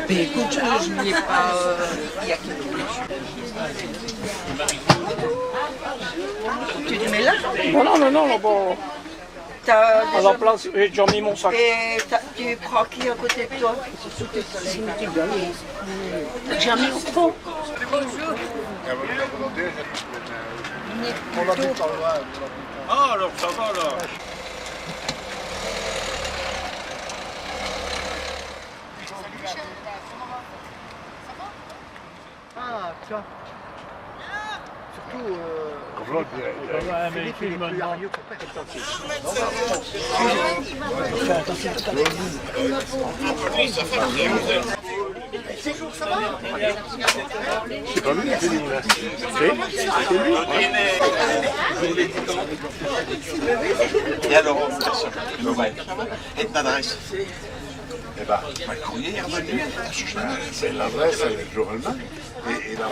Mais écoute, je n'y ai pas... il y a quelques Tu les mets là? Non, bon. À la place, j'ai déjà mis mon sac. Et tu prends qui à côté de toi? J'ai mis au fond. Ah, alors ça va là. Ah, tiens. Surtout, Mais il me demande. C'est pas lui qui dit là. Et alors, et ton adresse? Eh ben, le courrier, c'est l'adresse, c'est le jour elle-même. Et là,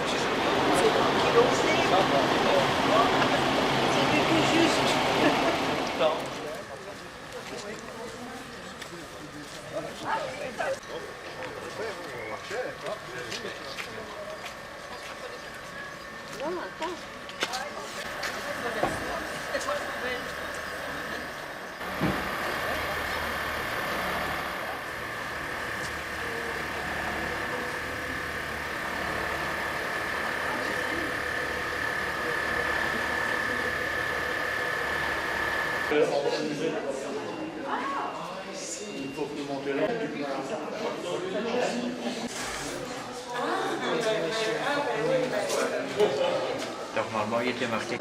Normalement, il était marqué.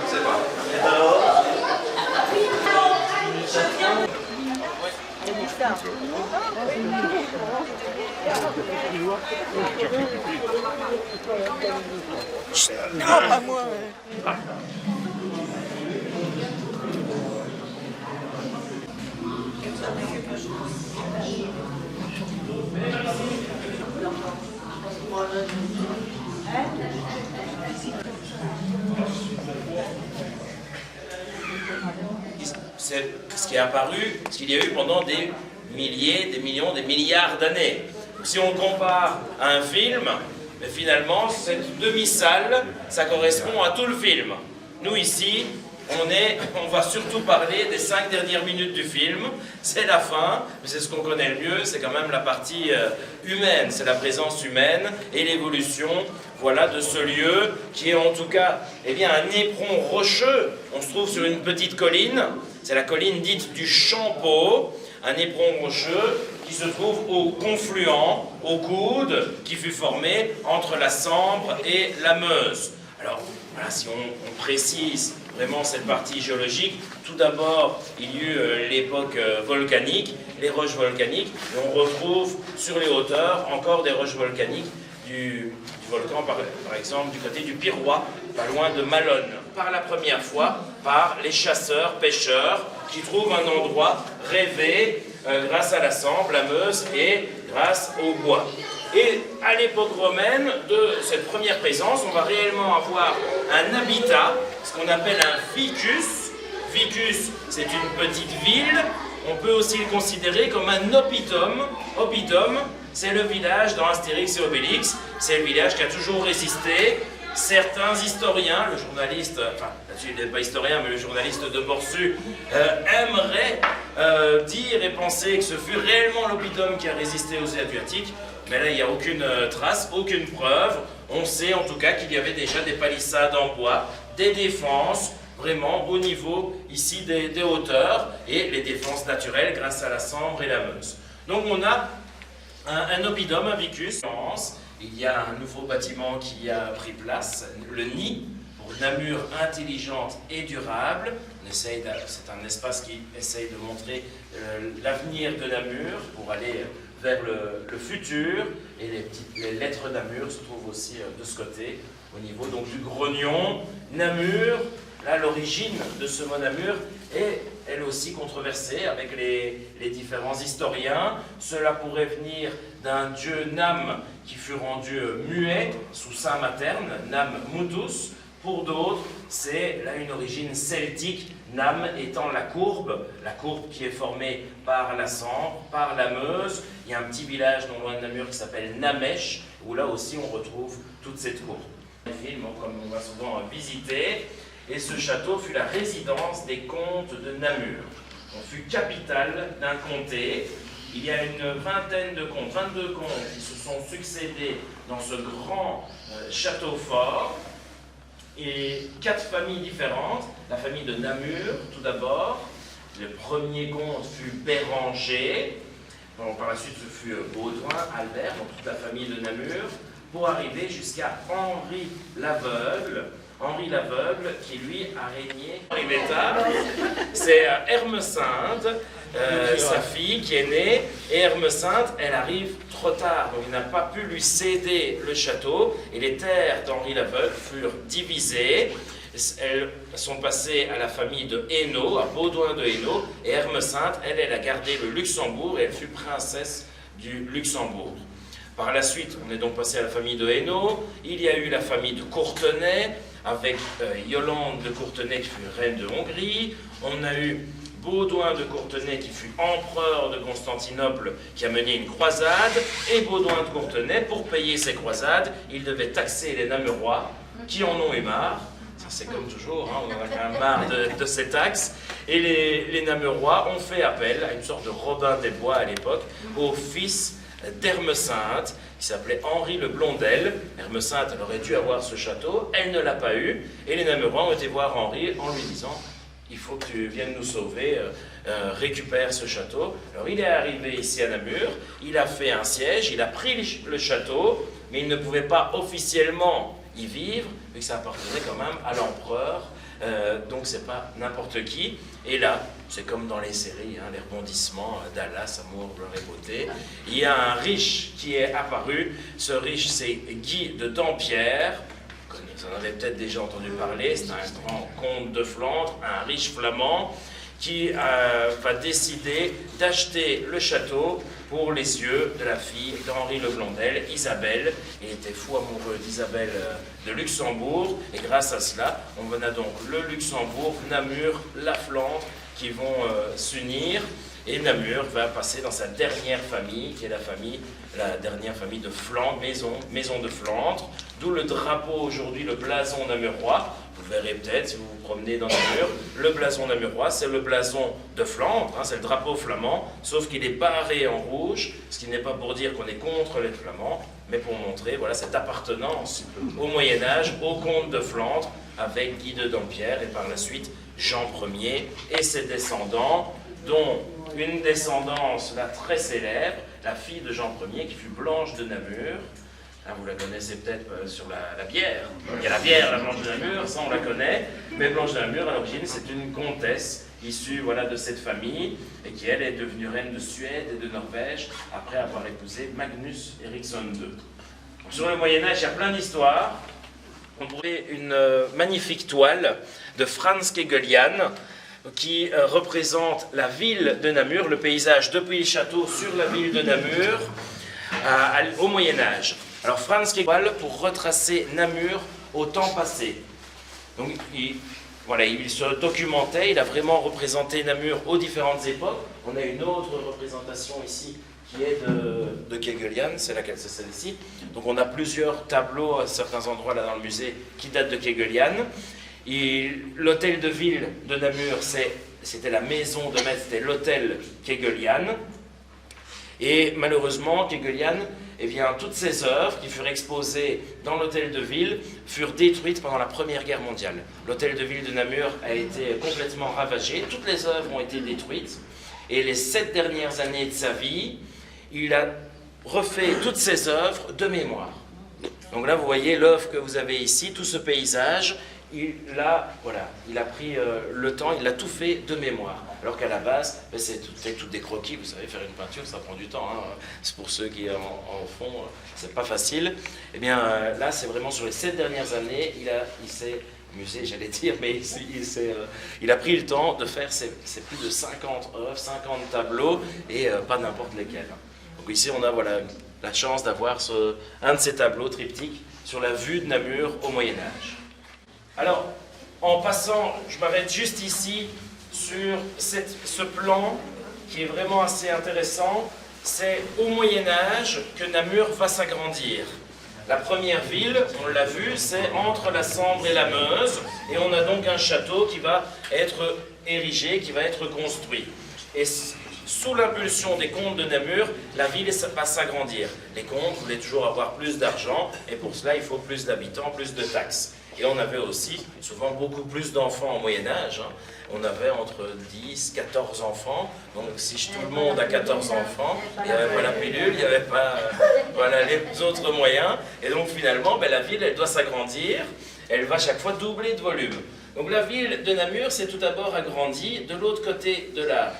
Non, pas moi. C'est ce qui est apparu, ce qu'il y a eu pendant des milliers, des millions, des milliards d'années. Si on compare à un film, mais finalement, cette demi-salle, ça correspond à tout le film. Nous ici, on va surtout parler des 5 dernières minutes du film. C'est la fin, mais c'est ce qu'on connaît le mieux, c'est quand même la partie humaine, c'est la présence humaine et l'évolution, voilà, de ce lieu qui est en tout cas, eh bien, un éperon rocheux. On se trouve sur une petite colline, c'est la colline dite du Champeau, un éperon rocheux qui se trouve au confluent, au coude, qui fut formé entre la Sambre et la Meuse. Alors, voilà, si on précise vraiment cette partie géologique, tout d'abord, il y eut l'époque volcanique, les roches volcaniques, et on retrouve sur les hauteurs encore des roches volcaniques du volcan, par exemple, du côté du Pirois, pas loin de Malone. Par la première fois, par les chasseurs-pêcheurs, qui trouvent un endroit rêvé grâce à la Sambre, la Meuse et grâce au bois. Et à l'époque romaine de cette première présence, on va réellement avoir un habitat, ce qu'on appelle un vicus. Vicus, c'est une petite ville. On peut aussi le considérer comme un oppidum. Oppidum, c'est le village dans Astérix et Obélix. C'est le village qui a toujours résisté. Certains historiens, le journaliste, enfin là-dessus il n'est pas historien, mais le journaliste de Borsu aimerait dire et penser que ce fut réellement l'oppidum qui a résisté aux Adriatiques. Mais là, il n'y a aucune trace, aucune preuve. On sait en tout cas qu'il y avait déjà des palissades en bois, des défenses, vraiment au niveau ici des hauteurs, et les défenses naturelles grâce à la Sambre et la Meuse. Donc on a un oppidum, un vicus. Il y a un nouveau bâtiment qui a pris place, le nid, pour Namur intelligente et durable. C'est un espace qui essaye de montrer l'avenir de Namur pour aller vers le futur, et les lettres Namur se trouvent aussi de ce côté, au niveau donc du grognon. Namur, là l'origine de ce mot Namur est elle aussi controversée avec les différents historiens. Cela pourrait venir d'un dieu Nam qui fut rendu muet sous Saint Materne, Nam Mutus, Pour d'autres, c'est là une origine celtique, Nam étant la courbe qui est formée par la Sambre, par la Meuse. Il y a un petit village non loin de Namur qui s'appelle Namèche, où là aussi on retrouve toute cette courbe. Un film, comme on va souvent visiter, et ce château fut la résidence des comtes de Namur. On fut capitale d'un comté. Il y a une vingtaine de comtes, 22 comtes qui se sont succédés dans ce grand château fort. Et 4 familles différentes. La famille de Namur, tout d'abord. Le premier comte fut Béranger. Bon, par la suite, ce fut Baudouin, Albert, donc toute la famille de Namur, pour arriver jusqu'à Henri l'Aveugle. Henri l'Aveugle, qui lui a régné. Henri Bétard, c'est Hermesinde, sa fille qui est née, et Hermesinde, elle arrive trop tard, donc il n'a pas pu lui céder le château, et les terres d'Henri l'Aveugle furent divisées. Elles sont passées à la famille de Hainaut, à Baudouin de Hainaut, et Hermesinde, elle a gardé le Luxembourg, et elle fut princesse du Luxembourg. Par la suite, on est donc passé à la famille de Hainaut. Il y a eu la famille de Courtenay, avec Yolande de Courtenay qui fut reine de Hongrie. On a eu Baudouin de Courtenay qui fut empereur de Constantinople, qui a mené une croisade. Et Baudouin de Courtenay, pour payer ses croisades, il devait taxer les Namurois, qui en ont eu marre. Ça c'est comme toujours, hein, on en a quand même marre de ces taxes. Et les Namurois ont fait appel à une sorte de Robin des Bois à l'époque, au fils d'Hermesinde, qui s'appelait Henri le Blondel. Hermesinde, elle aurait dû avoir ce château, elle ne l'a pas eu, et les Namurois ont été voir Henri en lui disant « Il faut que tu viennes nous sauver, récupère ce château ». Alors il est arrivé ici à Namur, il a fait un siège, il a pris le château, mais il ne pouvait pas officiellement y vivre, vu que ça appartenait quand même à l'empereur, donc c'est pas n'importe qui. Et là, c'est comme dans les séries, hein, les rebondissements, Dallas, Amour, gloire et beauté. Il y a un riche qui est apparu. Ce riche, c'est Guy de Dampierre. Vous en avez peut-être déjà entendu parler. C'est un grand comte de Flandre, un riche flamand, qui va décider d'acheter le château pour les yeux de la fille d'Henri le Blondel, Isabelle. Il était fou amoureux d'Isabelle de Luxembourg, et grâce à cela, on a donc le Luxembourg, Namur, la Flandre, qui vont s'unir, et Namur va passer dans sa dernière famille, qui est la dernière famille de Flandre, maison de Flandre, d'où le drapeau aujourd'hui, le blason namurois. Vous verrez peut-être, si vous vous promenez dans Namur, le blason namurois, c'est le blason de Flandre, hein, c'est le drapeau flamand, sauf qu'il est barré en rouge, ce qui n'est pas pour dire qu'on est contre les Flamands, mais pour montrer voilà, cette appartenance au Moyen-Âge, au comte de Flandre, avec Guy de Dampierre, et par la suite Jean Ier et ses descendants, dont une descendance là, très célèbre, la fille de Jean Ier, qui fut Blanche de Namur. Ah, vous la connaissez peut-être sur la bière. Il y a la bière, la Blanche de Namur, ça on la connaît. Mais Blanche de Namur, à l'origine, c'est une comtesse issue voilà, de cette famille, et qui, elle, est devenue reine de Suède et de Norvège, après avoir épousé Magnus Eriksson II. Donc, sur le Moyen-Âge, il y a plein d'histoires. On trouvait une magnifique toile de Franz Kegelian, qui représente la ville de Namur, le paysage depuis le château sur la ville de Namur, au Moyen-Âge. Alors Franz Kegelian, pour retracer Namur au temps passé. Donc il se documentait, il a vraiment représenté Namur aux différentes époques. On a une autre représentation ici qui est de Kegelian, c'est celle-ci. Donc on a plusieurs tableaux à certains endroits là dans le musée qui datent de Kegelian. L'hôtel de ville de Namur, c'était la maison de maître, c'était l'hôtel Kegelian. Et malheureusement, Kegelian, eh bien, toutes ses œuvres qui furent exposées dans l'hôtel de ville furent détruites pendant la Première Guerre mondiale. L'hôtel de ville de Namur a été complètement ravagé, toutes les œuvres ont été détruites. Et les 7 dernières années de sa vie, il a refait toutes ses œuvres de mémoire. Donc là, vous voyez l'œuvre que vous avez ici, tout ce paysage. Il a pris le temps, il a tout fait de mémoire. Alors qu'à la base, c'est tout des croquis. Vous savez, faire une peinture, ça prend du temps. Hein. C'est pour ceux qui en font, c'est pas facile. Eh bien, là, c'est vraiment sur les 7 dernières années, il s'est amusé, j'allais dire, mais il a pris le temps de faire ses plus de 50 œuvres, 50 tableaux, et pas n'importe lesquels. Donc ici, on a la chance d'avoir un de ces tableaux triptyques sur la vue de Namur au Moyen-Âge. Alors, en passant, je m'arrête juste ici sur ce plan qui est vraiment assez intéressant. C'est au Moyen-Âge que Namur va s'agrandir. La première ville, on l'a vu, c'est entre la Sambre et la Meuse, et on a donc un château qui va être érigé, qui va être construit. Et sous l'impulsion des comtes de Namur, la ville va s'agrandir. Les comtes voulaient toujours avoir plus d'argent, et pour cela, il faut plus d'habitants, plus de taxes. Et on avait aussi souvent beaucoup plus d'enfants au Moyen-Âge. On avait entre 10, 14 enfants. Donc si tout le monde a 14 enfants, il n'y avait pas la pilule, il n'y avait pas voilà, les autres moyens. Et donc finalement, la ville, elle doit s'agrandir. Elle va chaque fois doubler de volume. Donc la ville de Namur s'est tout d'abord agrandie de l'autre côté de la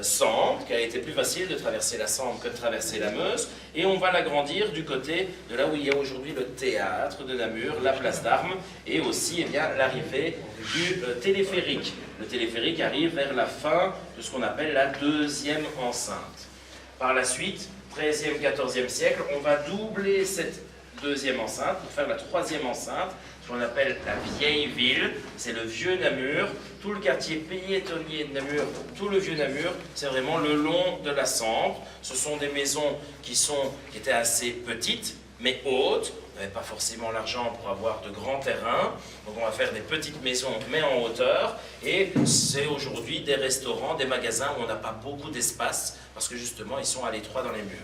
Sambre, qui a été plus facile de traverser la Sambre que de traverser la Meuse, et on va l'agrandir du côté de là où il y a aujourd'hui le théâtre de Namur, la place d'Armes, et aussi l'arrivée du téléphérique. Le téléphérique arrive vers la fin de ce qu'on appelle la deuxième enceinte. Par la suite, 13e, 14e siècle, on va doubler cette deuxième enceinte pour faire la troisième enceinte, qu'on appelle la vieille ville, c'est le vieux Namur, tout le quartier piétonnier de Namur, tout le vieux Namur, c'est vraiment le long de la Sambre. Ce sont des maisons qui étaient assez petites, mais hautes. On n'avait pas forcément l'argent pour avoir de grands terrains, donc on va faire des petites maisons, mais en hauteur, et c'est aujourd'hui des restaurants, des magasins où on n'a pas beaucoup d'espace, parce que justement, ils sont à l'étroit dans les murs.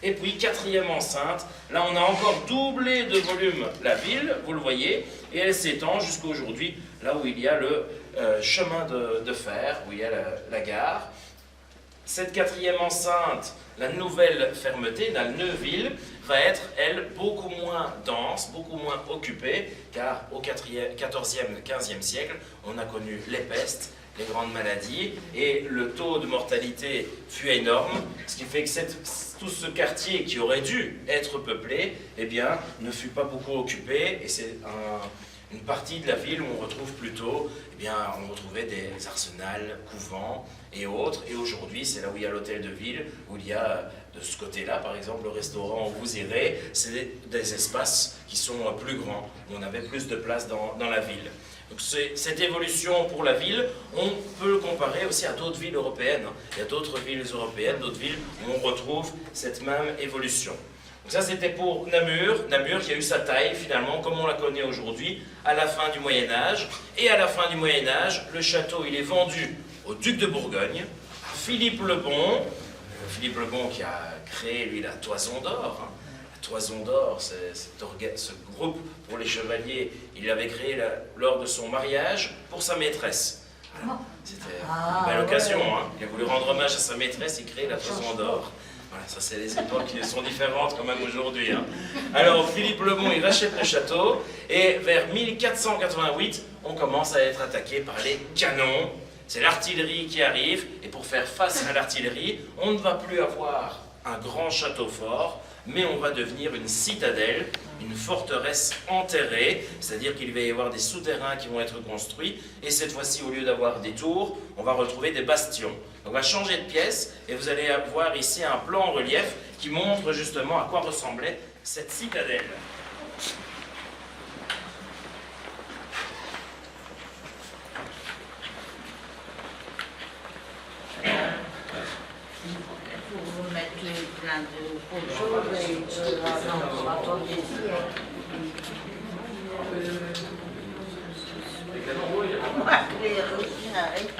Et puis, quatrième enceinte, là on a encore doublé de volume la ville, vous le voyez, et elle s'étend jusqu'à aujourd'hui, là où il y a le chemin de fer, où il y a la gare. Cette quatrième enceinte, la nouvelle fermeté, la Neuville, va être, elle, beaucoup moins dense, beaucoup moins occupée, car au 14e, 15e siècle, on a connu les pestes, les grandes maladies, et le taux de mortalité fut énorme, ce qui fait que tout ce quartier qui aurait dû être peuplé, eh bien, ne fut pas beaucoup occupé, et c'est une partie de la ville où on retrouve plutôt, eh bien, on retrouvait des arsenals, couvents et autres, et aujourd'hui, c'est là où il y a l'hôtel de ville, où il y a, de ce côté-là, par exemple, le restaurant où vous irez, c'est des espaces qui sont plus grands, où on avait plus de place dans la ville. Donc cette évolution pour la ville, on peut le comparer aussi à d'autres villes européennes. Il y a d'autres villes européennes, d'autres villes où on retrouve cette même évolution. Donc ça c'était pour Namur. Namur qui a eu sa taille finalement, comme on la connaît aujourd'hui, à la fin du Moyen-Âge. Et à la fin du Moyen-Âge, le château il est vendu au duc de Bourgogne, à Philippe le Bon. Philippe le Bon qui a créé lui la Toison d'Or. Toison d'Or, ce groupe pour les chevaliers, il l'avait créé lors de son mariage pour sa maîtresse. C'était une belle occasion, hein. Il a voulu rendre hommage à sa maîtresse, il crée la Toison d'Or. Voilà, ça c'est les époques qui sont différentes quand même aujourd'hui. Hein. Alors Philippe le Bon, il rachète le château, et vers 1488, on commence à être attaqué par les canons. C'est l'artillerie qui arrive, et pour faire face à l'artillerie, on ne va plus avoir un grand château fort, mais on va devenir une citadelle, une forteresse enterrée, c'est-à-dire qu'il va y avoir des souterrains qui vont être construits, et cette fois-ci, au lieu d'avoir des tours, on va retrouver des bastions. Donc on va changer de pièce, et vous allez avoir ici un plan en relief qui montre justement à quoi ressemblait cette citadelle. Vous mettez plein de choses et non, attendez.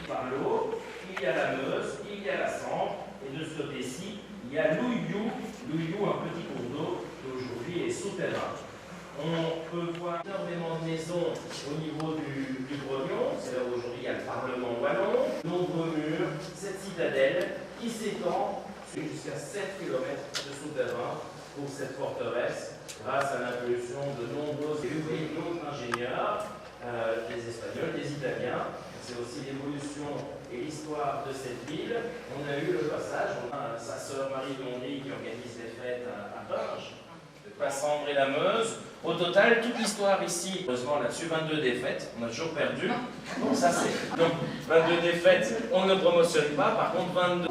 Par le haut, il y a la Meuse, il y a la Sambre, et de ce côté-ci, il y a l'Ouillou, un petit cours d'eau qui aujourd'hui est souterrain. On peut voir énormément de maisons au niveau du Grognon, c'est là où aujourd'hui il y a le Parlement wallon, nombreux murs, cette citadelle qui s'étend jusqu'à 7 km de souterrain pour cette forteresse, grâce à l'impulsion de nombreux élus, d'autres ingénieurs, des Espagnols, des Italiens. C'est aussi l'évolution et l'histoire de cette ville. On a eu le passage, on a sa sœur Marie Gondry qui organise des fêtes à Binge, la Sambre et la Meuse. Au total, toute l'histoire ici, heureusement là-dessus, 22 défaites, on a toujours perdu. Donc ça c'est. Donc 22 défaites, on ne promotionne pas, par contre 22.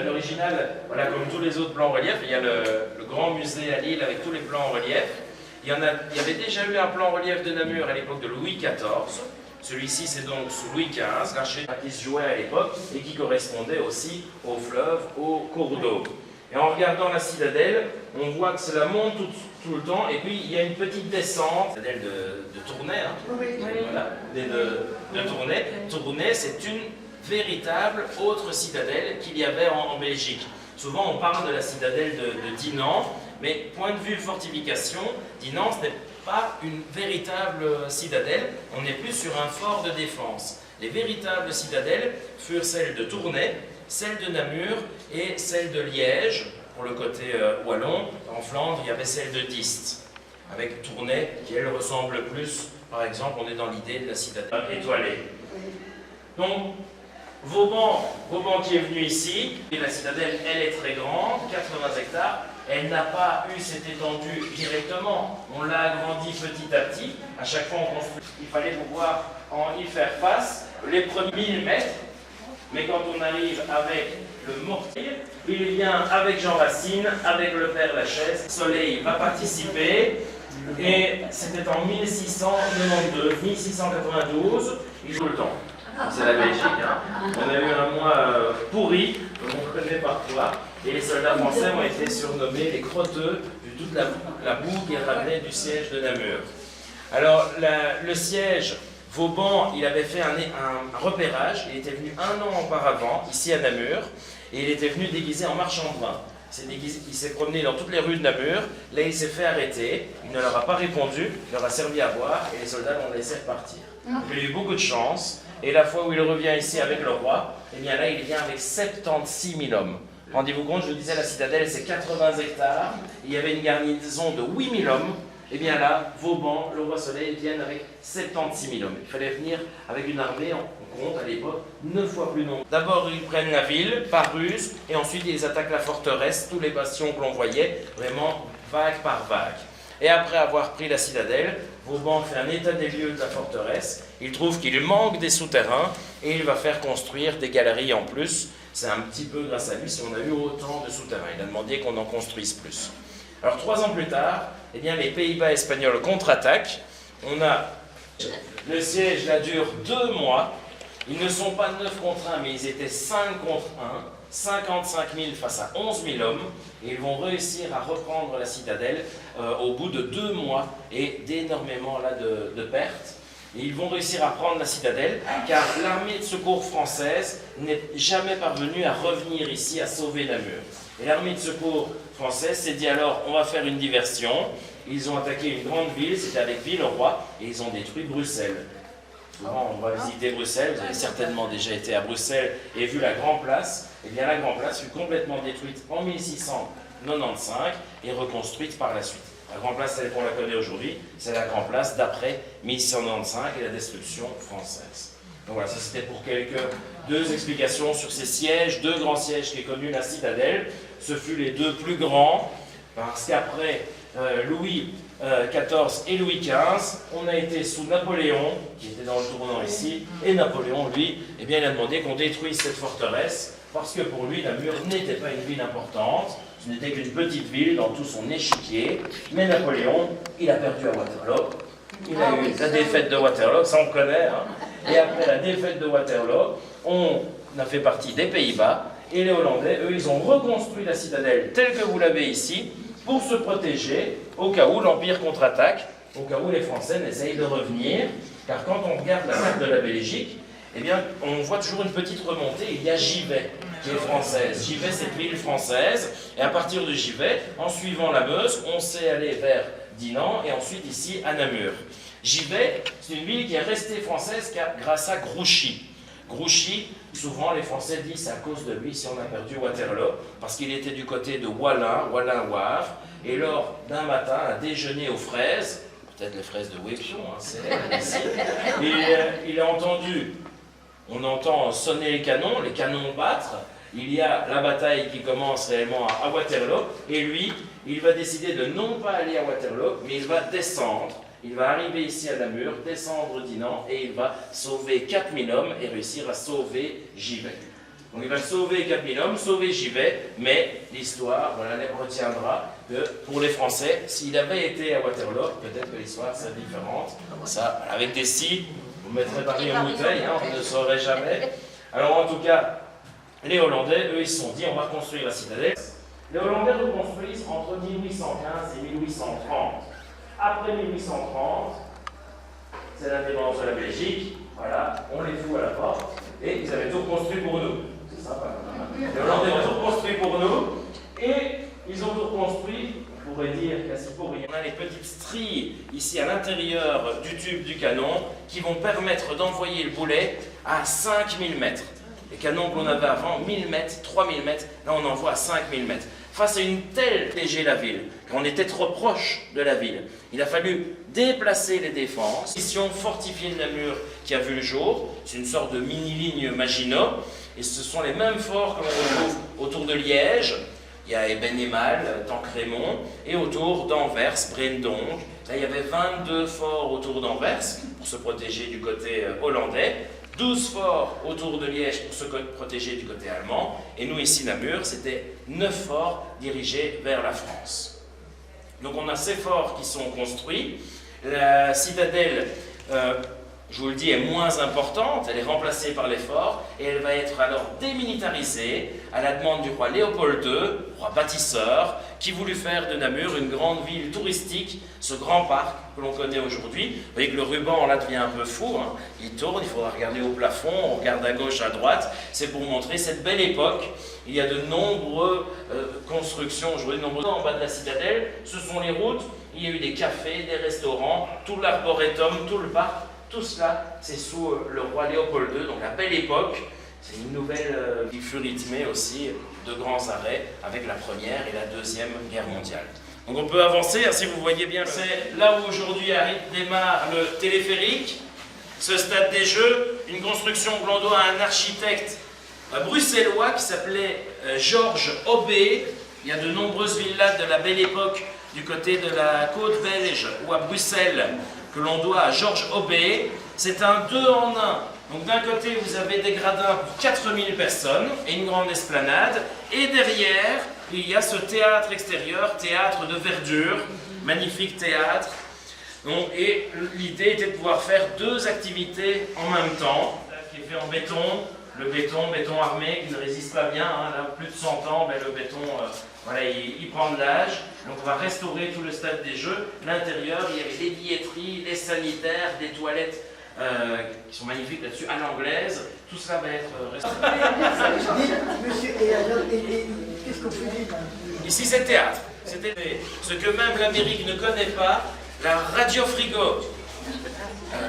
L'original, voilà, comme tous les autres plans en relief, il y a le grand musée à Lille avec tous les plans en relief. il y avait déjà eu un plan relief de Namur à l'époque de Louis XIV. Celui-ci, c'est donc sous Louis XV, qui se jouait à l'époque et qui correspondait aussi au fleuve, au cours d'eau. Et en regardant la citadelle, on voit que cela monte tout le temps, et puis il y a une petite descente. La citadelle de Tournai, hein. Voilà, de Tournai. Tournai, c'est une véritable autre citadelle qu'il y avait en Belgique. Souvent, on parle de la citadelle de Dinan, mais point de vue fortification, Dinan, ce n'est pas une véritable citadelle, on est plus sur un fort de défense. Les véritables citadelles furent celles de Tournai, celles de Namur et celles de Liège. Pour le côté wallon, en Flandre, il y avait celle de Diest, avec Tournai, qui elle ressemble plus, par exemple, on est dans l'idée de la citadelle étoilée. Donc, Vauban qui est venu ici, et la citadelle, elle est très grande, 80 hectares, elle n'a pas eu cette étendue directement, on l'a agrandie petit à petit, à chaque fois on construit, il fallait pouvoir y faire face, les premiers 1000 mètres, mais quand on arrive avec le mortier, il vient avec Jean Racine, avec le père Lachaise, Soleil va participer, et c'était en 1692, 1692, il joue le temps. C'est la Belgique, hein. On a eu un mois pourri, comme on connaît parfois, et les soldats français ont été surnommés les crotteux, vu toute la boue qui ramenait du siège de Namur. Alors, le siège, Vauban, il avait fait un repérage, il était venu un an auparavant, ici à Namur, et il était venu déguisé en marchand de vin. Il s'est promené dans toutes les rues de Namur, là il s'est fait arrêter, il ne leur a pas répondu, il leur a servi à boire, et les soldats l'ont laissé repartir. Donc, il a eu beaucoup de chance. Et la fois où il revient ici avec le roi, eh bien là il vient avec 76 000 hommes. Rendez-vous compte, je vous disais, la citadelle c'est 80 hectares, il y avait une garnison de 8 000 hommes, et bien là, Vauban, le roi Soleil viennent avec 76 000 hommes. Il fallait venir avec une armée, on compte à l'époque, 9 fois plus nombreux. D'abord ils prennent la ville par ruse, et ensuite ils attaquent la forteresse, tous les bastions que l'on voyait, vraiment vague par vague. Et après avoir pris la citadelle, Vauban fait un état des lieux de la forteresse, il trouve qu'il manque des souterrains et il va faire construire des galeries en plus. C'est un petit peu grâce à lui si on a eu autant de souterrains. Il a demandé qu'on en construise plus. Alors 3 ans plus tard, eh bien, les Pays-Bas espagnols contre-attaquent. On a le siège là dure 2 mois. Ils ne sont pas 9 contre 1, mais ils étaient 5 contre 1. 55 000 face à 11 000 hommes, et ils vont réussir à reprendre la citadelle au bout de 2 mois et d'énormément de pertes. Et ils vont réussir à prendre la citadelle, car l'armée de secours française n'est jamais parvenue à revenir ici à sauver Namur. Et l'armée de secours française s'est dit alors, on va faire une diversion. Ils ont attaqué une grande ville, c'était avec Villeroy, et ils ont détruit Bruxelles. Souvent, on va visiter Bruxelles, vous avez certainement déjà été à Bruxelles et vu la Grand Place. Eh bien, la Grand Place fut complètement détruite en 1695 et reconstruite par la suite. La Grand Place, telle qu'on la connaît aujourd'hui, c'est la Grand Place d'après 1695 et la destruction française. Donc voilà, ça c'était pour deux explications sur ces sièges, 2 grands sièges qu'est connu la citadelle. Ce fut les 2 plus grands, parce qu'après Louis XIV et Louis XV, on a été sous Napoléon, qui était dans le tournant ici, et Napoléon, lui, eh bien, il a demandé qu'on détruise cette forteresse, parce que pour lui, Namur n'était pas une ville importante, ce n'était qu'une petite ville dans tout son échiquier, mais Napoléon, il a perdu à Waterloo, il a eu la défaite de Waterloo, ça on connaît, hein. Et après la défaite de Waterloo, on a fait partie des Pays-Bas, et les Hollandais, eux, ils ont reconstruit la citadelle telle que vous l'avez ici, pour se protéger au cas où l'Empire contre-attaque, au cas où les Français n'essayent de revenir, car quand on regarde la carte de la Belgique, eh bien, on voit toujours une petite remontée, il y a Givet qui est française. Givet, c'est une ville française, et à partir de Givet, en suivant la Meuse, on s'est allé vers Dinan, et ensuite ici à Namur. Givet, c'est une ville qui est restée française grâce à Grouchy. Grouchy, souvent les Français disent c'est à cause de lui si on a perdu Waterloo, parce qu'il était du côté de Wallin-Wavre, et lors d'un matin, un déjeuner aux fraises, peut-être les fraises de Wépion, hein, c'est ici, il a entendu, on entend sonner les canons battre, il y a la bataille qui commence réellement à Waterloo, et lui, il va décider de non pas aller à Waterloo, mais il va descendre. Il va arriver ici à Namur, descendre Dinan, et il va sauver 4000 hommes et réussir à sauver Givet. Donc il va sauver 4000 hommes, sauver Givet, mais l'histoire, voilà, retiendra que pour les Français, s'il avait été à Waterloo, peut-être que l'histoire serait différente. Ça, avec des si, vous mettrez Paris en bouteille, hein, on ne saurait jamais. Alors en tout cas, les Hollandais, eux, ils se sont dit, on va construire la citadelle. Les Hollandais reconstruisent entre 1815 et 1830. Après 1830, c'est l'indépendance de la Belgique, voilà, on les fout à la porte, et ils avaient tout reconstruit pour nous. C'est sympa. Les Hollandais ont tout reconstruit pour nous, et ils ont tout reconstruit, on pourrait dire quasi pour rien. On a les petites stries ici à l'intérieur du tube du canon qui vont permettre d'envoyer le boulet à 5000 mètres. Les canons qu'on avait avant, 1000 mètres, 3000 mètres, là on envoie à 5000 mètres. Face à une telle protéger la ville, quand on était trop proche de la ville, il a fallu déplacer les défenses. Mission fortifiée de Namur qui a vu le jour, c'est une sorte de mini-ligne Maginot, et ce sont les mêmes forts que l'on retrouve autour de Liège. Il y a Eben-Emal, Tancrémont, et autour d'Anvers, Brendonck. Là, il y avait 22 forts autour d'Anvers pour se protéger du côté hollandais, 12 forts autour de Liège pour se protéger du côté allemand, et nous ici, Namur, c'était 9 forts dirigés vers la France. Donc on a ces forts qui sont construits. La citadelle, je vous le dis, est moins importante, elle est remplacée par les forts, et elle va être alors démilitarisée à la demande du roi Léopold II, roi bâtisseur, qui voulut faire de Namur une grande ville touristique, ce grand parc que l'on connaît aujourd'hui. Vous voyez que le ruban là devient un peu fou, hein. Il tourne, il faudra regarder au plafond, on regarde à gauche, à droite, c'est pour montrer cette belle époque. Il y a de nombreuses constructions, je vois de nombreux en bas de la citadelle, ce sont les routes, il y a eu des cafés, des restaurants, tout l'arboretum, tout le parc. Tout cela, c'est sous le roi Léopold II, donc la belle époque. C'est une nouvelle qui fut rythmée aussi de grands arrêts avec la Première et la Deuxième Guerre mondiale. Donc on peut avancer, hein, si vous voyez bien. C'est là où aujourd'hui démarre le téléphérique, ce stade des Jeux, une construction que l'on doit à un architecte bruxellois qui s'appelait Georges Aubé. Il y a de nombreuses villas de la belle époque du côté de la côte belge ou à Bruxelles, que l'on doit à Georges Aubé. C'est un 2 en 1. Donc d'un côté, vous avez des gradins pour 4000 personnes et une grande esplanade. Et derrière, il y a ce théâtre extérieur, théâtre de verdure, magnifique théâtre. Donc, et l'idée était de pouvoir faire 2 activités en même temps, qui est fait en béton. Le béton armé qui ne résiste pas bien, hein, là, plus de 100 ans, ben, le béton, voilà, il prend de l'âge. Donc on va restaurer tout le stade des Jeux. L'intérieur, il y avait des billetteries, des sanitaires, des toilettes qui sont magnifiques là-dessus, à l'anglaise. Tout cela va être restauré. Monsieur, et alors, qu'est-ce qu'on faisait là? Ici, c'est théâtre. C'était ce que même l'Amérique ne connaît pas, la radio-frigo.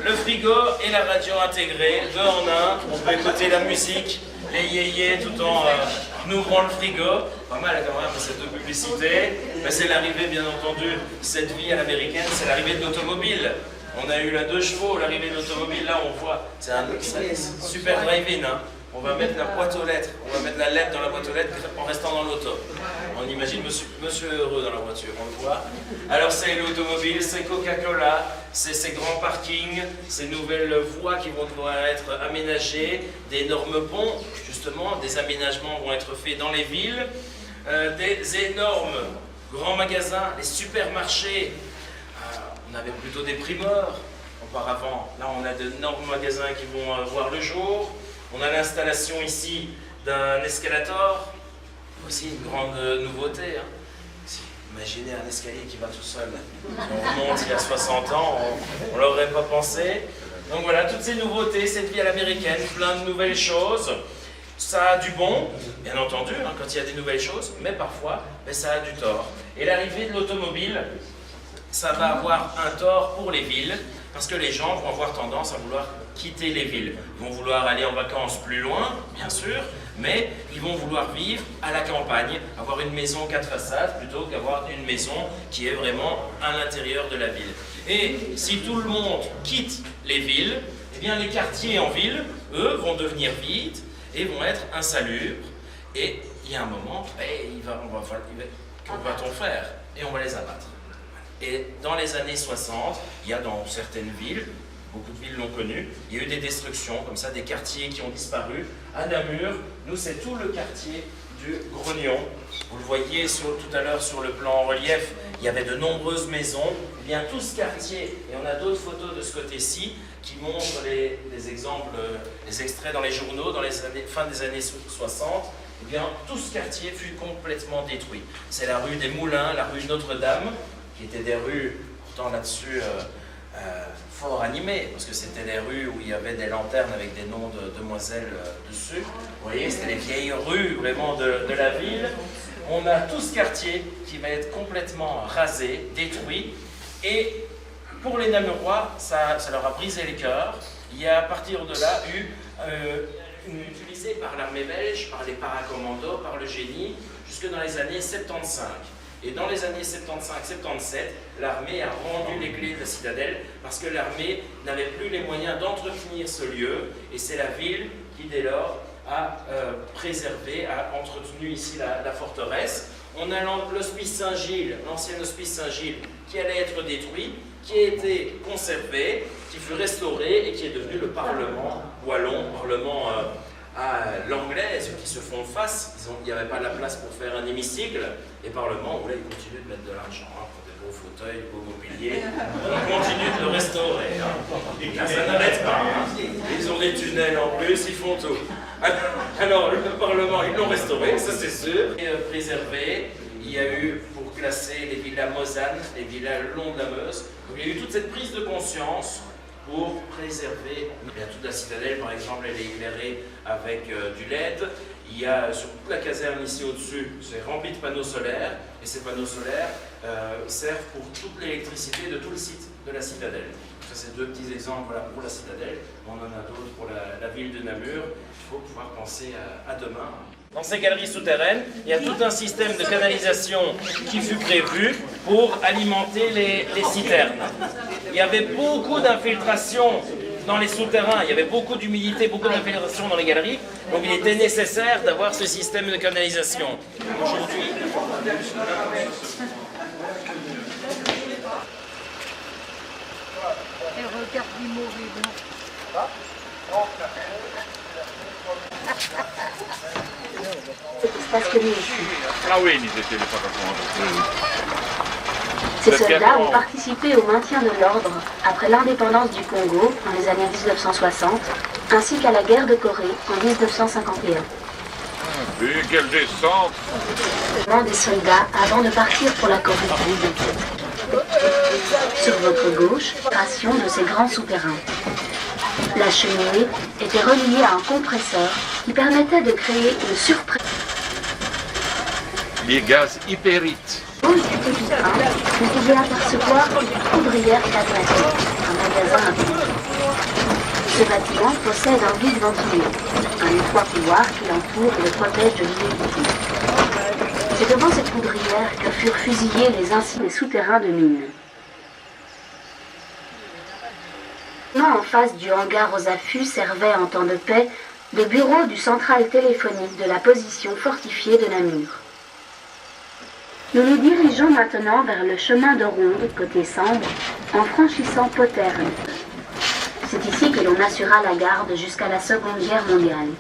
Le frigo et la radio intégrée, 2 en 1. On peut écouter la musique, les yéyés tout en ouvrant le frigo. Pas mal quand même cette publicité. Mais c'est l'arrivée, bien entendu, cette vie à l'américaine, c'est l'arrivée de l'automobile. On a eu la 2 chevaux, l'arrivée de l'automobile, là on voit, c'est un super drive-in. Hein. On va mettre la boîte aux lettres, on va mettre la lettre dans la boîte aux lettres en restant dans l'auto. On imagine monsieur heureux dans la voiture, on le voit. Alors c'est l'automobile, c'est Coca-Cola, c'est ces grands parkings, ces nouvelles voies qui vont devoir être aménagées, d'énormes ponts, justement, des aménagements vont être faits dans les villes, des énormes grands magasins, les supermarchés. On avait plutôt des primeurs auparavant. Là, on a d'énormes magasins qui vont voir le jour. On a l'installation ici d'un escalator, aussi une grande nouveauté. Hein. Imaginez un escalier qui va tout seul. Si on remonte il y a 60 ans, on ne l'aurait pas pensé. Donc voilà, toutes ces nouveautés, cette vie à l'américaine, plein de nouvelles choses. Ça a du bon, bien entendu, hein, quand il y a des nouvelles choses, mais parfois, ça a du tort. Et l'arrivée de l'automobile, ça va avoir un tort pour les villes, parce que les gens vont avoir tendance à vouloir quitter les villes. Ils vont vouloir aller en vacances plus loin, bien sûr, mais ils vont vouloir vivre à la campagne, avoir une maison 4 façades, plutôt qu'avoir une maison qui est vraiment à l'intérieur de la ville. Et si tout le monde quitte les villes, eh bien les quartiers en ville, eux, vont devenir vides et vont être insalubres. Et il y a un moment, que va-t-on faire? Et on va les abattre. Et dans les années 60, il y a dans certaines villes, beaucoup de villes l'ont connu, il y a eu des destructions, comme ça, des quartiers qui ont disparu. À Namur, nous, c'est tout le quartier du grognon. Vous le voyez tout à l'heure sur le plan en relief, il y avait de nombreuses maisons. Eh bien, tout ce quartier, et on a d'autres photos de ce côté-ci, qui montrent les exemples, les extraits dans les journaux, dans les années, fin des années 60, eh bien, tout ce quartier fut complètement détruit. C'est la rue des Moulins, la rue Notre-Dame, qui étaient des rues, pourtant là-dessus, fort animées, parce que c'était des rues où il y avait des lanternes avec des noms de demoiselles dessus. Vous voyez, c'était les vieilles rues vraiment de la ville. On a tout ce quartier qui va être complètement rasé, détruit, et pour les Namurois, ça leur a brisé le cœur. Il y a à partir de là utilisé par l'armée belge, par les paracommandos, par le génie, jusque dans les années 75. Et dans les années 75-77, l'armée a rendu les clés de la citadelle parce que l'armée n'avait plus les moyens d'entretenir ce lieu, et c'est la ville qui, dès lors, a préservé, a entretenu ici la forteresse. On a l'hospice Saint-Gilles, l'ancien hospice Saint-Gilles, qui allait être détruit, qui a été conservé, qui fut restauré et qui est devenu le Parlement wallon, Parlement à l'anglaise, qui se font face. Il n'y avait pas la place pour faire un hémicycle, et Parlement, où là, ils continuent de mettre de l'argent pour des beaux fauteuils, des beaux mobiliers. On continue de le restaurer. Et là, ça n'arrête pas. Ils ont des tunnels en plus, ils font tout. Alors, le Parlement, ils l'ont restauré, ça c'est sûr. Et préservé, il y a eu, pour classer les villas Mosanes, les villas le long de la Meuse, donc il y a eu toute cette prise de conscience pour préserver. Il y a toute la citadelle, par exemple, elle est éclairée avec du LED. Il y a sur toute la caserne ici au-dessus, c'est rempli de panneaux solaires, et ces panneaux solaires servent pour toute l'électricité de tout le site de la citadelle. Ça, c'est deux petits exemples pour la citadelle. On en a d'autres pour la ville de Namur. Il faut pouvoir penser à demain. Dans ces galeries souterraines, il y a tout un système de canalisation qui fut prévu pour alimenter les citernes. Il y avait beaucoup d'infiltration dans les souterrains, il y avait beaucoup d'humidité, beaucoup d'infiltration dans les galeries, donc il était nécessaire d'avoir ce système de canalisation. Aujourd'hui, regarde les mauvais blancs. Ah oui, ils étaient les paracommandos. Ces soldats ont participé au maintien de l'ordre après l'indépendance du Congo dans les années 1960, ainsi qu'à la guerre de Corée en 1951. Et quelle descente! Des soldats avant de partir pour la Corée. Sur votre gauche, création de ces grands souterrains. La cheminée était reliée à un compresseur qui permettait de créer une surpression. Les gaz hypérites. Au du petit train, vous pouvez apercevoir une poudrière quadratique, un magasin intérieur. Ce bâtiment possède un vide ventilé, un étroit couloir qui l'entoure et le protège de l'humidité. C'est devant cette poudrière que furent fusillés les insignes souterrains de mines. En face du hangar aux affûts servait en temps de paix le bureau du central téléphonique de la position fortifiée de Namur. Nous nous dirigeons maintenant vers le chemin de ronde, côté Sambre, en franchissant Poterne. C'est ici que l'on assura la garde jusqu'à la Seconde Guerre mondiale.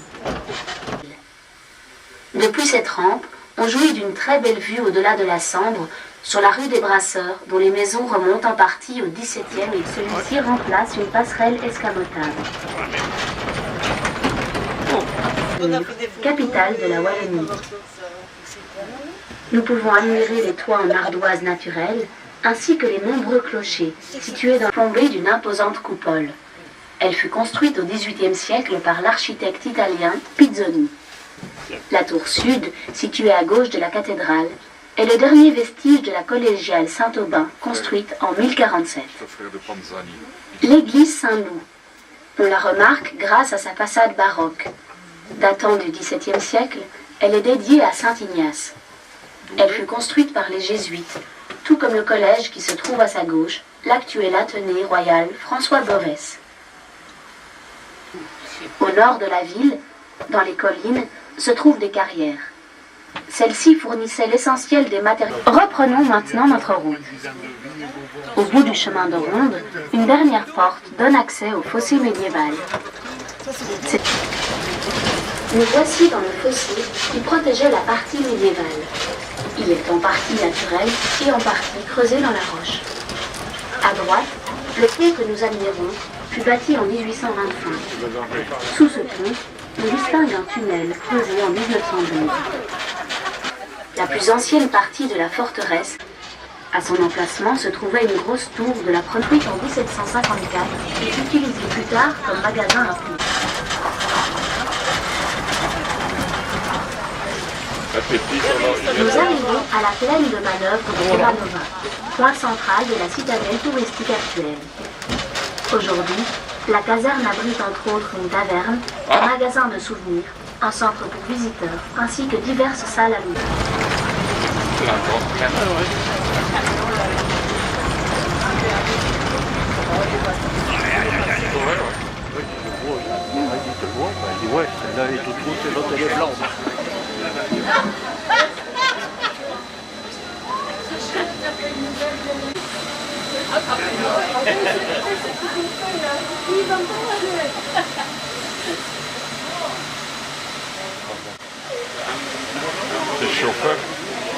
Depuis cette rampe, on jouit d'une très belle vue au-delà de la Sambre, sur la rue des Brasseurs, dont les maisons remontent en partie au XVIIe et celui-ci remplace une passerelle escamotable. Capitale de la Wallonie. Nous pouvons admirer les toits en ardoise naturelle, ainsi que les nombreux clochers, situés dans le fondé d'une imposante coupole. Elle fut construite au XVIIIe siècle par l'architecte italien Pizzoni. La tour sud, située à gauche de la cathédrale, est le dernier vestige de la collégiale Saint-Aubin, construite en 1047. L'église Saint-Loup. On la remarque grâce à sa façade baroque. Datant du XVIIe siècle, elle est dédiée à Saint Ignace. Elle fut construite par les Jésuites, tout comme le collège qui se trouve à sa gauche, l'actuel Athénée royal François Borès. Au nord de la ville, dans les collines, se trouvent des carrières. Celles-ci fournissaient l'essentiel des matériaux. Reprenons maintenant notre route. Au bout du chemin de ronde, une dernière porte donne accès au fossé médiéval. Nous voici dans le fossé qui protégeait la partie médiévale. Il est en partie naturel et en partie creusé dans la roche. À droite, le pont que nous admirons fut bâti en 1825. Sous ce pont, on distingue un tunnel creusé en 1912. La plus ancienne partie de la forteresse, à son emplacement se trouvait une grosse tour de la première en 1754 et utilisée plus tard comme magasin à prix. Nous arrivons à la plaine de manœuvre de Kebanova, point central de la citadelle touristique actuelle. Aujourd'hui, la caserne abrite entre autres une taverne, un magasin de souvenirs, un centre pour visiteurs, ainsi que diverses salles à louer. Il dit ouais, celle-là est toute rouge et l'autre elle est blanche. C'est le chauffeur.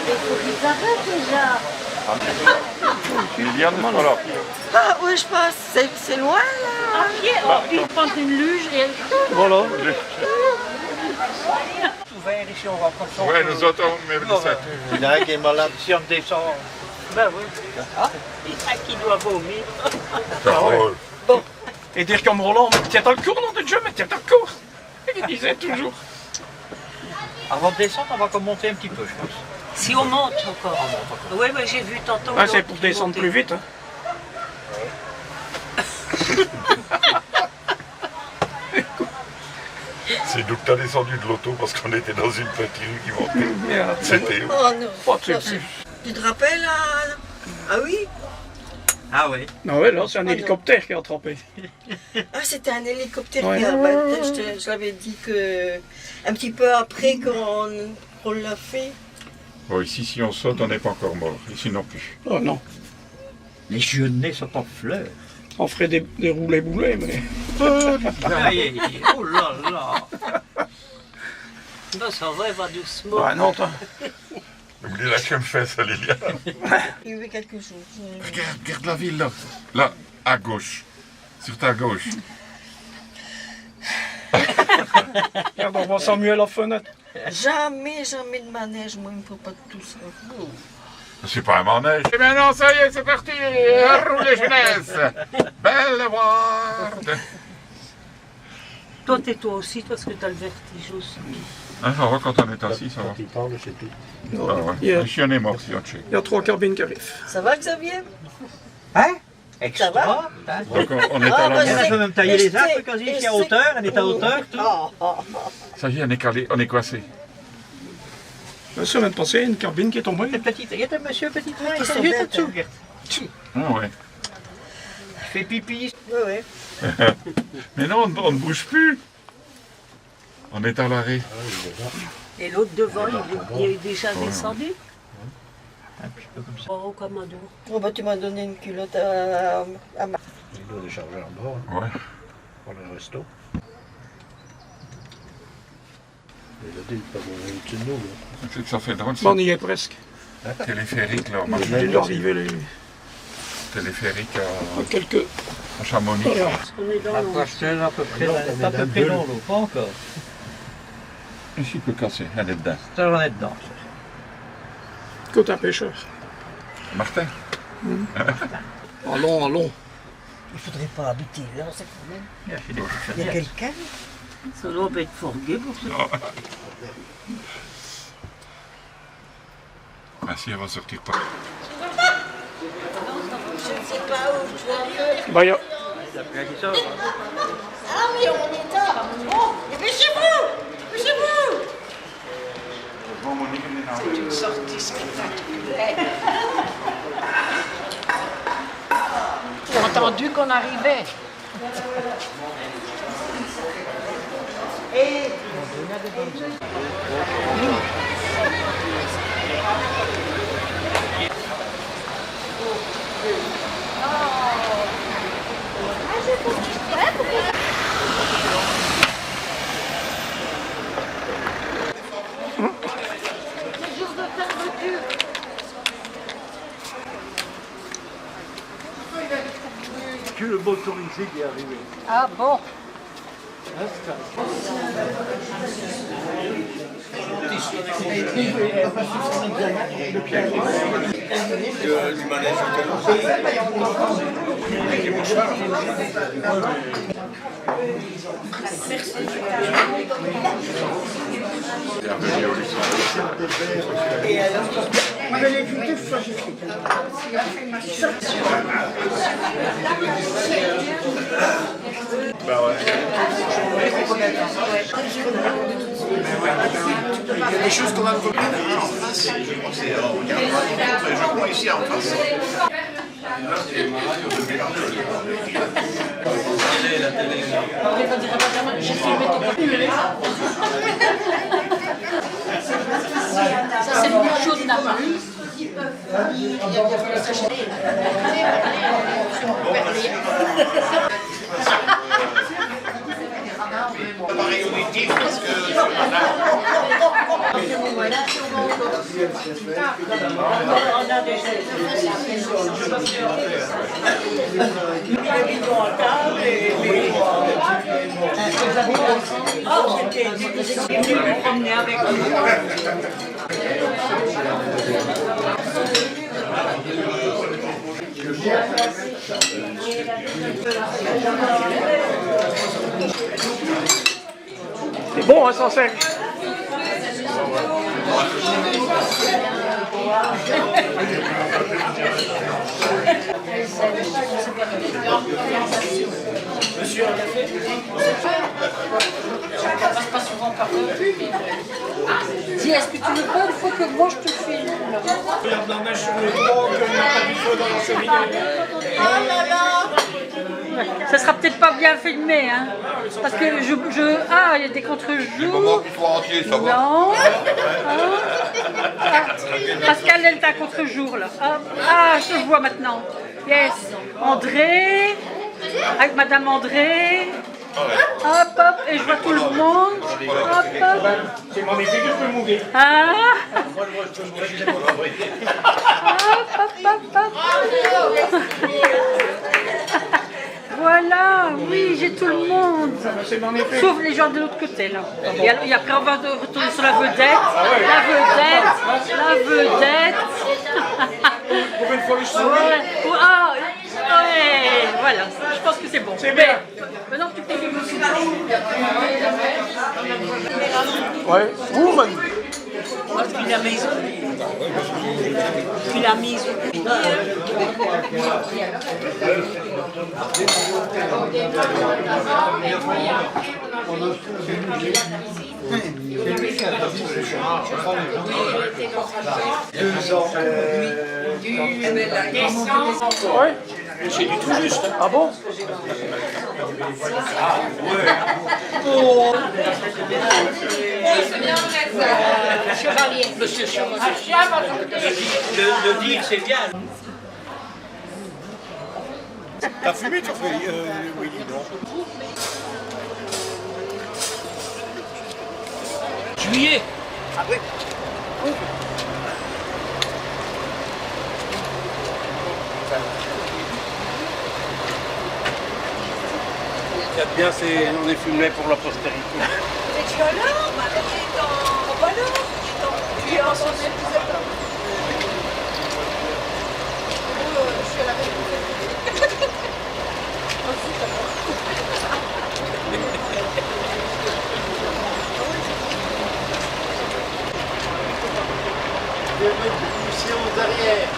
Il faut qu'ils arrêtent déjà. Liliane, voilà. Ah, oui, je pense. C'est loin, là. À pied, ils prennent une luge et Voilà. Ouais, nous autres, on met ça. Il y en a un qui est malade. Si on descend. Ben oui. Il y en a qui doit vomir. Carole. Bon. Et dire comme Roland, tiens dans le cours, nom de Dieu, mais tiens dans le cours. Il disait toujours. Avant de descendre, on va comme monter un petit peu, je pense. si on monte encore. Oui, mais j'ai vu tantôt. Ah, c'est pour descendre plus vite. Hein. C'est nous que t'as descendu de l'auto parce qu'on était dans une petite rue qui montait. C'était où? Oh non. Oh, tu sais plus. Tu te rappelles Ah oui. Ah oui. Non, ouais, là, c'est un hélicoptère qui a attrapé. Ah, c'était un hélicoptère Ouais. qui a battu. Je l'avais dit que un petit peu après qu'on l'a fait. Bon, ici, si on saute, on n'est pas encore mort. Ici non plus. Oh non. Les genêts sont en fleurs. On ferait des roulés-boulets, mais. Aïe, oh là là. Non, ça va, il va doucement. Ah non, toi. Oublie la qu'elle me fait, ça, Liliane. Il y avait quelque chose. Regarde la ville, là. Là, à gauche. Sur ta gauche. Regarde, on voit Samuel à la fenêtre. Jamais de manège, moi, il me faut pas de tout ça. C'est pas un manège. Et maintenant, ça y est, c'est parti. Roulez jeunesse. Belle ward. Toi, tais-toi aussi, parce que tu as le vertige aussi. Ah, ça va quand on est assis, ça va. il parle, c'est tout. Ah ouais. Il y a- Le chien est mort si on check. Il y a 3 cabines qui arrivent. Ça va, Xavier? Hein? Ça Extra. va? Hein? Donc on est Ah, à bah, la On peut même tailler les arbres quand Et il est à hauteur, elle est à hauteur, tout. Ça y est, on est calé, on est coincé. La semaine passée, une cabine qui est tombée. Il y a un monsieur petit train, il Ils sont est juste bêtes, en dessous, regarde. Ah ouais. Il fait pipi. Oui. Mais non, on ne bouge plus. On est à l'arrêt. Et l'autre devant, il est déjà descendu. Un petit peu comme ça. Oh, commando. Oh, bah, tu m'as donné une culotte à ma... Il doit décharger en bord Ouais. pour le resto. Il a dit de pas mourir au-dessus de nous. Là. C'est que ça fait drôle, Bon, on c'est y est presque. téléphérique, là. On Il marche est arrivé les... téléphérique quelques... à Chamonix. Voilà. On est dans l'eau. C'est à peu près dans l'eau, pas encore. Ici, il peut casser, elle est dedans. Ça, on est dedans. Côte à pêcheur. Martin? Allons, allons. Il faudrait pas habiter là, c'est quand même. Il a fait des petites Il y a fenêtres. quelqu'un? Ça doit être forgué pour ça. Ah si, elle va sortir pas. Je ne sais pas où je vais. Bah, il y a... Ah oui, on est tard. Oh, dépêchez-vous! Dépêchez-vous! C'est une sortie spectaculaire. J'ai entendu qu'on arrivait. Que le motorisé qui est arrivé. Ah bon? Du manège Et alors, mais les vidéos, ça j'ai fait. Bah ouais. Il y a des choses qu'on va me dire. En face, je crois que c'est je crois ici en face. Ça, c'est le chaud de Naples. Appareil auditif parce que C'est bon, hein, sans sel. Monsieur, un café? Ça passe pas souvent par eux. Dis, est-ce que tu veux pas une fois que moi je te filme? Regarde la neige sur le toit, qu'il n'y a pas du feu dans la cheminée. Ça sera peut-être pas bien filmé, hein? Parce que ah, il y a des contre-jours. entier, ça va. Non. Ah. Pascal, elle est à contre-jour, là. Ah, je le vois maintenant. Yes. André, avec Madame André. Hop, hop, et je vois tout le monde. Hop, hop. C'est magnifique, je peux mourir. Ah. Hop, hop, hop, hop. Voilà, oui, j'ai tout le monde. Sauf les gens de l'autre côté, là. Et après, on va retourner sur la vedette. La vedette. Ah, ouais, voilà, je pense que c'est bon. C'est bien. Maintenant, tu peux filmer. Ouais, woman. Puis la maison. Puis la maison. Ouais, c'est du tout juste. Ah bon? Chevalier. Monsieur Chevalier. Le dire, c'est bien. T'as fumé, tu fais oui, non. Juillet. Ah oui. Ce qu'il y a de bien, c'est on est filmé pour la postérité. Mais tu es là, ma mère est en bonheur, tu es en santé, vous êtes là. Je suis à la vérité. Ensuite, alors. Séance derrière.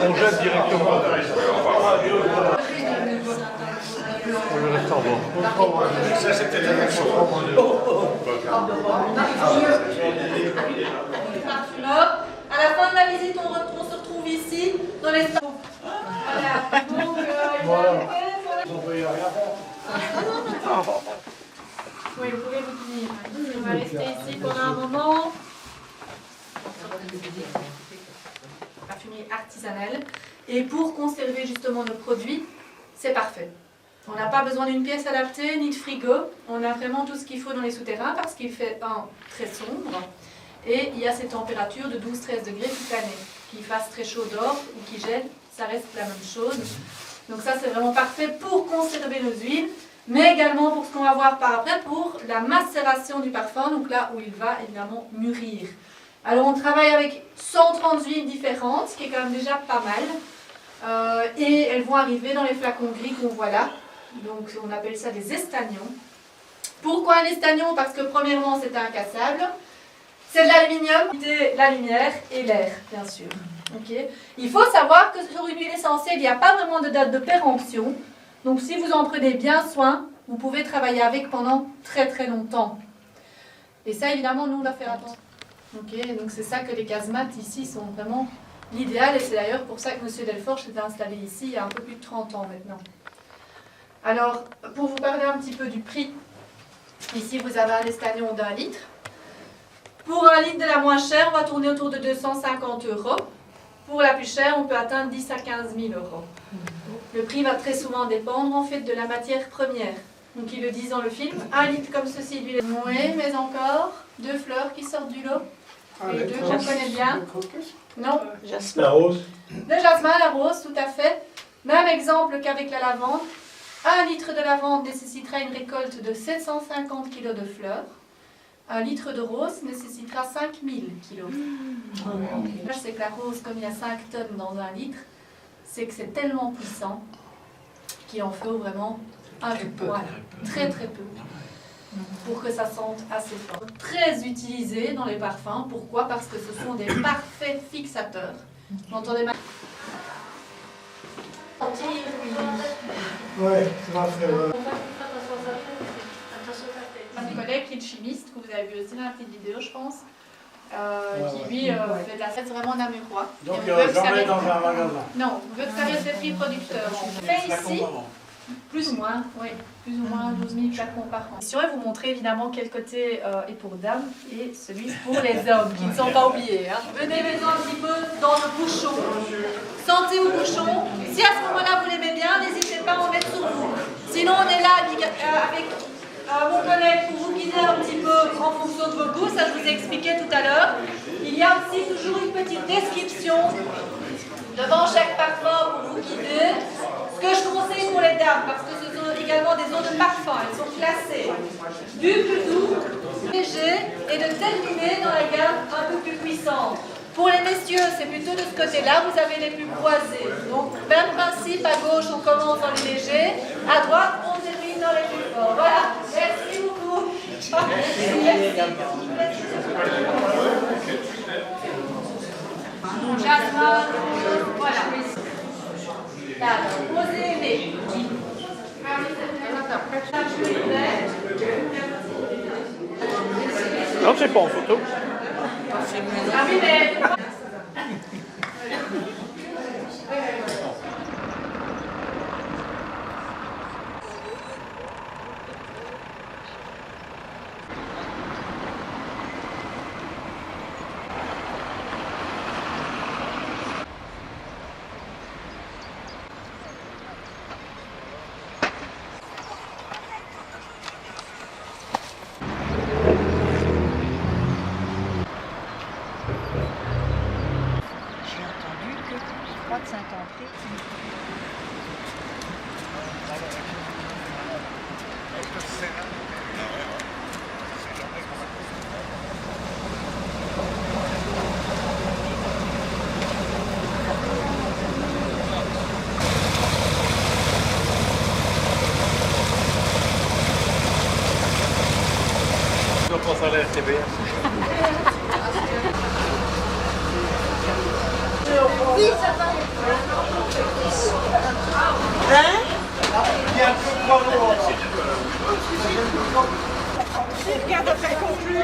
On jette directement. Le restaurant. Ça, c'était la chose. À la fin de la visite, on se retrouve ici, dans l'espace. Oui, vous pouvez vous tenir. On va rester ici pendant un moment. La fumée artisanale. Et pour conserver justement nos produits, c'est parfait. On n'a pas besoin d'une pièce adaptée ni de frigo. On a vraiment tout ce qu'il faut dans les souterrains parce qu'il fait très sombre. Et il y a ces températures de 12-13 degrés toute l'année. Qu'il fasse très chaud dehors ou qu'il gèle, ça reste la même chose. Donc ça, c'est vraiment parfait pour conserver nos huiles, mais également pour ce qu'on va voir par après, pour la macération du parfum, donc là où il va évidemment mûrir. Alors on travaille avec 130 huiles différentes, ce qui est quand même déjà pas mal. Et elles vont arriver dans les flacons gris qu'on voit là. Donc on appelle ça des estagnons. Pourquoi un estagnon? Parce que premièrement, c'est incassable. C'est de l'aluminium, la lumière et l'air, bien sûr. Okay. Il faut savoir que sur une huile essentielle, il n'y a pas vraiment de date de péremption. Donc si vous en prenez bien soin, vous pouvez travailler avec pendant très très longtemps. Et ça, évidemment, nous, on doit faire attention. Okay. Donc c'est ça que les casemates ici sont vraiment l'idéal. Et c'est d'ailleurs pour ça que M. Delforge s'est installé ici il y a un peu plus de 30 ans maintenant. Alors, pour vous parler un petit peu du prix, ici vous avez un estagnon d'1 litre. Pour 1 litre de la moins chère, on va tourner autour de 250 €. Pour la plus chère, on peut atteindre 10 000 à 15 000 €. Le prix va très souvent dépendre en fait de la matière première. Donc ils le disent dans le film, 1 litre comme ceci d'huile. Oui, mais encore 2 fleurs qui sortent du lot. Les deux qu'on connaît bien. Non, La rose. le jasmin, la rose, tout à fait. Même exemple qu'avec la lavande. 1 litre de lavande nécessitera une récolte de 750 kg de fleurs. 1 litre de rose nécessitera 5000 kg. Là, je sais que la rose, comme il y a 5 tonnes dans 1 litre, c'est que c'est tellement puissant qu'il en faut vraiment très peu. Très très peu. Pour que ça sente assez fort. Très utilisé dans les parfums. Pourquoi? Parce que ce sont des parfaits fixateurs. Vous entendez mal? Ouais, ça va faire. Un collègue qui est chimiste, que vous avez vu aussi dans la petite vidéo, je pense, qui lui fait de la fête vraiment namurois. Donc j'en mets dans un magasin. Non, on veut que ça reste des prix producteurs. On fait ici, plus ou moins, oui, plus ou moins 12 000 flacons par an. Je vais vous montrer évidemment quel côté est pour dames et celui pour les hommes, qui ne sont pas oubliés. Hein. Venez maintenant un petit peu dans le bouchon. Sentez au bouchon. Si à ce moment-là vous l'aimez bien, n'hésitez pas à en mettre sur vous. Sinon on est là avec mon collègue pour vous guider un petit peu en fonction de vos goûts. Ça je vous ai expliqué tout à l'heure. Il y a aussi toujours une petite description devant chaque parfum pour vous guider. Ce que je conseille pour les dames, parce que ce sont également des eaux de parfum, elles sont classées du plus doux, léger et de terminer dans la gamme un peu plus puissante. Pour les messieurs, c'est plutôt de ce côté-là, vous avez les plus croisés. Donc, même principe, à gauche, on commence dans les légers, à droite, on termine dans les plus forts. Voilà, merci beaucoup. Donc, jasmin, voilà. Là, posez les. Non, c'est pas en photo. Ah oui, mais... Je pense à la RTBS. Oui, ça va. Hein? Il y a un peu trop lourd. Regarde après conclu.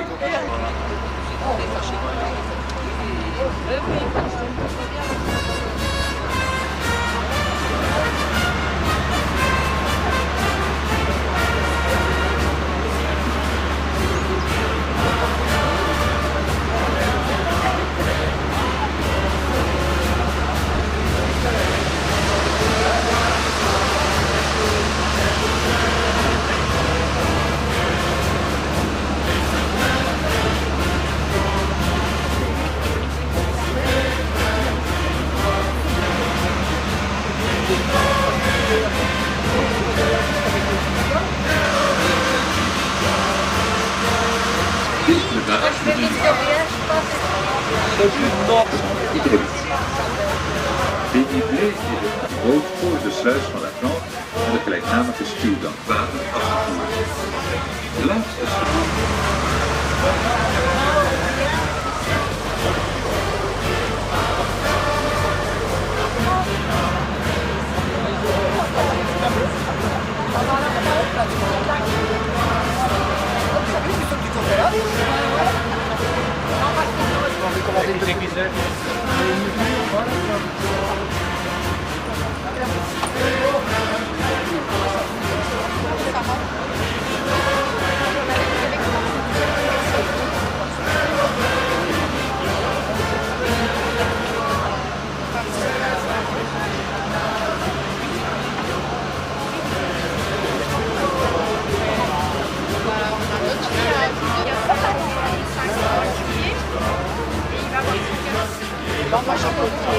Dénivelé is een groot voor de sluis van het land en de gelijknamige stuwdam water afgevoerd. Langs de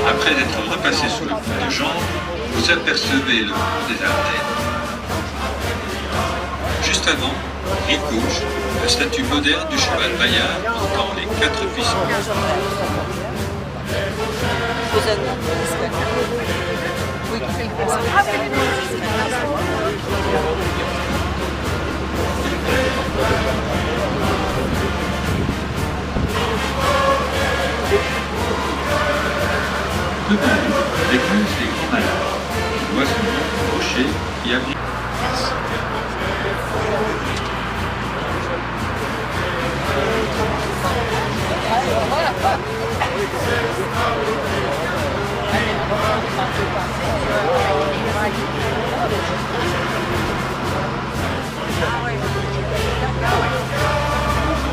Après être repassé sous le pont de Jambes, vous apercevez le pont des Ardennes. Juste avant, rive gauche, la statue moderne du cheval Bayard portant les 4 puissants. Devant vous, l'écluse des Grands Malades, l'oiseau rocher qui abrite.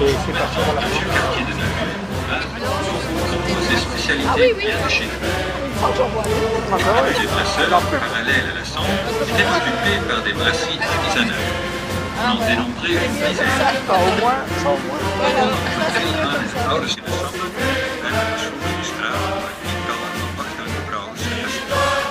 Et c'est parti pour la Le vieux quartier de Namur propose des spécialités bien de chez nous. Les brasseurs, parallèles à la Sambre, étaient occupés par des brasseries artisanales. On en dénombrait une dizaine. au moins, ça au moins. Ouders in de Sambre en de Soesterstraat, waar tientallen ambachtelijke brouwers gevestigd waren.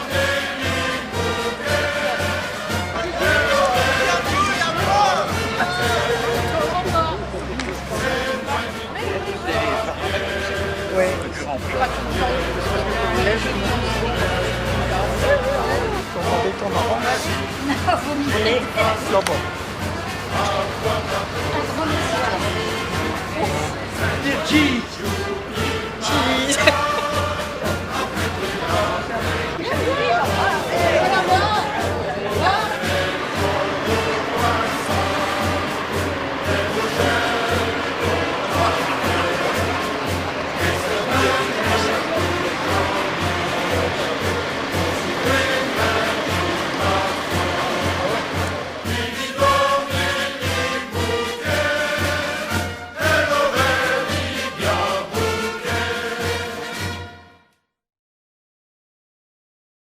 Cheese.